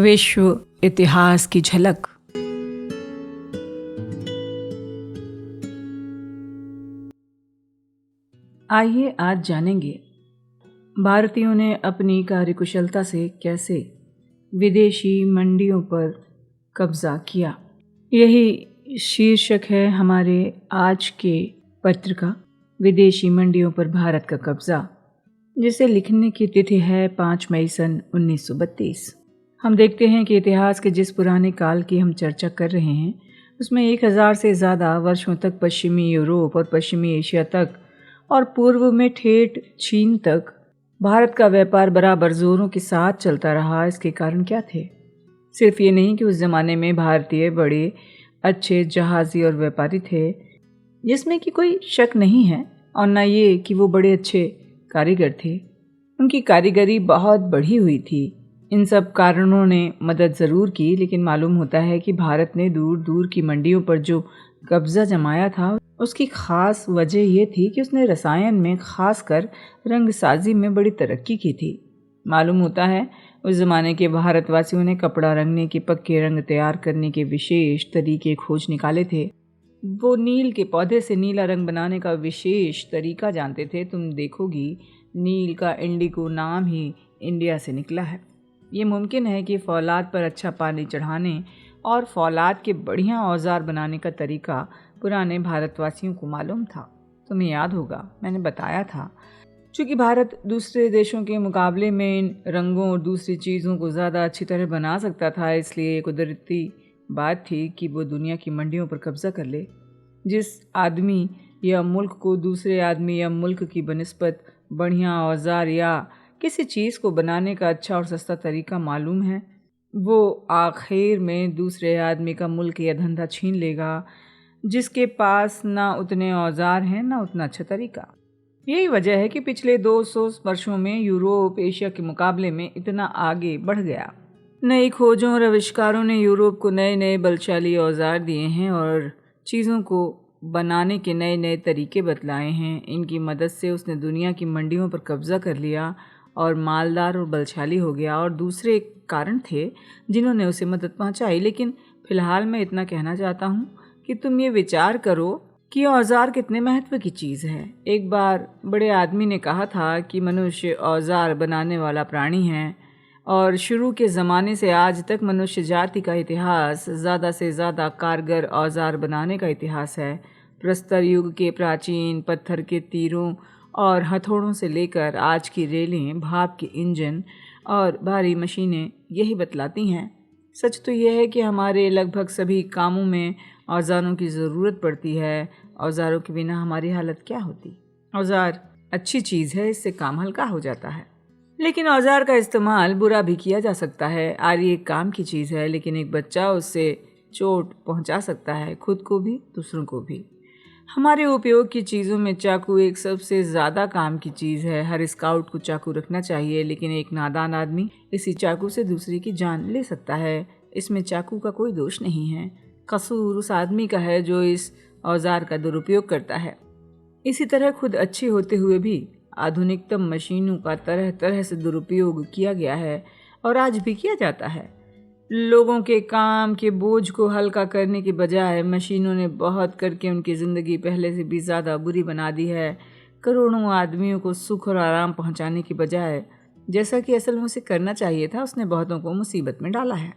विश्व इतिहास की झलक। आइए आज जानेंगे भारतीयों ने अपनी कार्यकुशलता से कैसे विदेशी मंडियों पर कब्जा किया। यही शीर्षक है हमारे आज के पत्र का, विदेशी मंडियों पर भारत का कब्जा, जिसे लिखने की तिथि है 5 मई सन 1932। हम देखते हैं कि इतिहास के जिस पुराने काल की हम चर्चा कर रहे हैं उसमें 1000 से ज़्यादा वर्षों तक पश्चिमी यूरोप और पश्चिमी एशिया तक और पूर्व में ठेठ चीन तक भारत का व्यापार बराबर जोरों के साथ चलता रहा। इसके कारण क्या थे? सिर्फ ये नहीं कि उस ज़माने में भारतीय बड़े अच्छे जहाज़ी और व्यापारी थे, जिसमें कि कोई शक नहीं है, और न ये कि वो बड़े अच्छे कारीगर थे। उनकी कारीगरी बहुत बढ़ी हुई थी। इन सब कारणों ने मदद ज़रूर की, लेकिन मालूम होता है कि भारत ने दूर दूर की मंडियों पर जो कब्ज़ा जमाया था उसकी ख़ास वजह ये थी कि उसने रसायन में, ख़ासकर रंगसाजी में बड़ी तरक्की की थी। मालूम होता है उस ज़माने के भारतवासियों ने कपड़ा रंगने के, पक्के रंग तैयार करने के विशेष तरीके खोज निकाले थे। वो नील के पौधे से नीला रंग बनाने का विशेष तरीका जानते थे। तुम देखोगी नील का इंडिगो नाम ही इंडिया से निकला है। ये मुमकिन है कि फौलाद पर अच्छा पानी चढ़ाने और फौलाद के बढ़िया औजार बनाने का तरीका पुराने भारतवासियों को मालूम था। तुम्हें याद होगा मैंने बताया था, चूँकि भारत दूसरे देशों के मुकाबले में इन रंगों और दूसरी चीज़ों को ज़्यादा अच्छी तरह बना सकता था, इसलिए एक कुदरती बात थी कि वो दुनिया की मंडियों पर कब्जा कर ले। जिस आदमी या मुल्क को दूसरे आदमी या मुल्क की बनिस्बत बढ़िया औजार या किसी चीज़ को बनाने का अच्छा और सस्ता तरीका मालूम है, वो आखिर में दूसरे आदमी का मुल्क या धंधा छीन लेगा जिसके पास ना उतने औजार हैं ना उतना अच्छा तरीका। यही वजह है कि पिछले 200 वर्षों में यूरोप एशिया के मुकाबले में इतना आगे बढ़ गया। नई खोजों और आविष्कारों ने यूरोप को नए नए बलशाली औजार दिए हैं और चीज़ों को बनाने के नए नए तरीके बतलाए हैं। इनकी मदद से उसने दुनिया की मंडियों पर कब्जा कर लिया और मालदार और बलशाली हो गया। और दूसरे कारण थे जिन्होंने उसे मदद पहुंचाई। लेकिन फ़िलहाल मैं इतना कहना चाहता हूं कि तुम ये विचार करो कि औजार कितने महत्व की चीज़ है। एक बार बड़े आदमी ने कहा था कि मनुष्य औजार बनाने वाला प्राणी है और शुरू के ज़माने से आज तक मनुष्य जाति का इतिहास ज़्यादा से ज़्यादा कारगर औजार बनाने का इतिहास है। प्रस्तर युग के प्राचीन पत्थर के तीरों और हथौड़ों से लेकर आज की रेलें, भाप के इंजन और भारी मशीनें यही बतलाती हैं। सच तो यह है कि हमारे लगभग सभी कामों में औजारों की ज़रूरत पड़ती है। औजारों के बिना हमारी हालत क्या होती। औजार अच्छी चीज़ है, इससे काम हल्का हो जाता है, लेकिन औजार का इस्तेमाल बुरा भी किया जा सकता है। आरी एक काम की चीज़ है, लेकिन एक बच्चा उससे चोट पहुंचा सकता है, खुद को भी दूसरों को भी। हमारे उपयोग की चीज़ों में चाकू एक सबसे ज़्यादा काम की चीज़ है। हर स्काउट को चाकू रखना चाहिए, लेकिन एक नादान आदमी इसी चाकू से दूसरे की जान ले सकता है। इसमें चाकू का कोई दोष नहीं है, कसूर उस आदमी का है जो इस औजार का दुरुपयोग करता है। इसी तरह खुद अच्छे होते हुए भी आधुनिकतम मशीनों का तरह तरह से दुरुपयोग किया गया है और आज भी किया जाता है। लोगों के काम के बोझ को हल्का करने के बजाय मशीनों ने बहुत करके उनकी ज़िंदगी पहले से भी ज़्यादा बुरी बना दी है। करोड़ों आदमियों को सुख और आराम पहुंचाने की बजाय, जैसा कि असल में उसे करना चाहिए था, उसने बहुतों को मुसीबत में डाला है।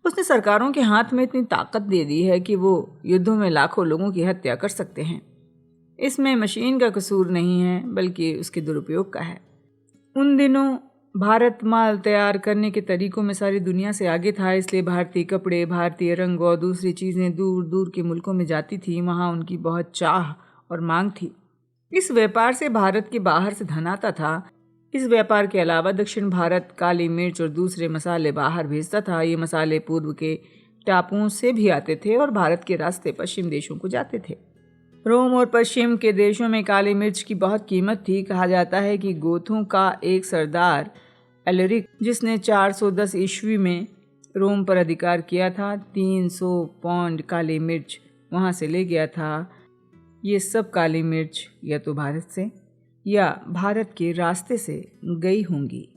उसने सरकारों के हाथ में इतनी ताकत दे दी है कि वो युद्धों में लाखों लोगों की हत्या कर सकते हैं। इसमें मशीन का कसूर नहीं है, बल्कि उसके दुरुपयोग का है। उन दिनों भारत माल तैयार करने के तरीकों में सारी दुनिया से आगे था, इसलिए भारतीय कपड़े, भारतीय रंग और दूसरी चीज़ें दूर दूर के मुल्कों में जाती थी। वहाँ उनकी बहुत चाह और मांग थी। इस व्यापार से भारत के बाहर से धन आता था। इस व्यापार के अलावा दक्षिण भारत काली मिर्च और दूसरे मसाले बाहर भेजता था। ये मसाले पूर्व के टापुओं से भी आते थे और भारत के रास्ते पश्चिम देशों को जाते थे। रोम और पश्चिम के देशों में काली मिर्च की बहुत कीमत थी। कहा जाता है कि गोथों का एक सरदार एलरिक, जिसने 410 ईस्वी में रोम पर अधिकार किया था, 300 पौंड काली मिर्च वहाँ से ले गया था। ये सब काली मिर्च या तो भारत से या भारत के रास्ते से गई होंगी।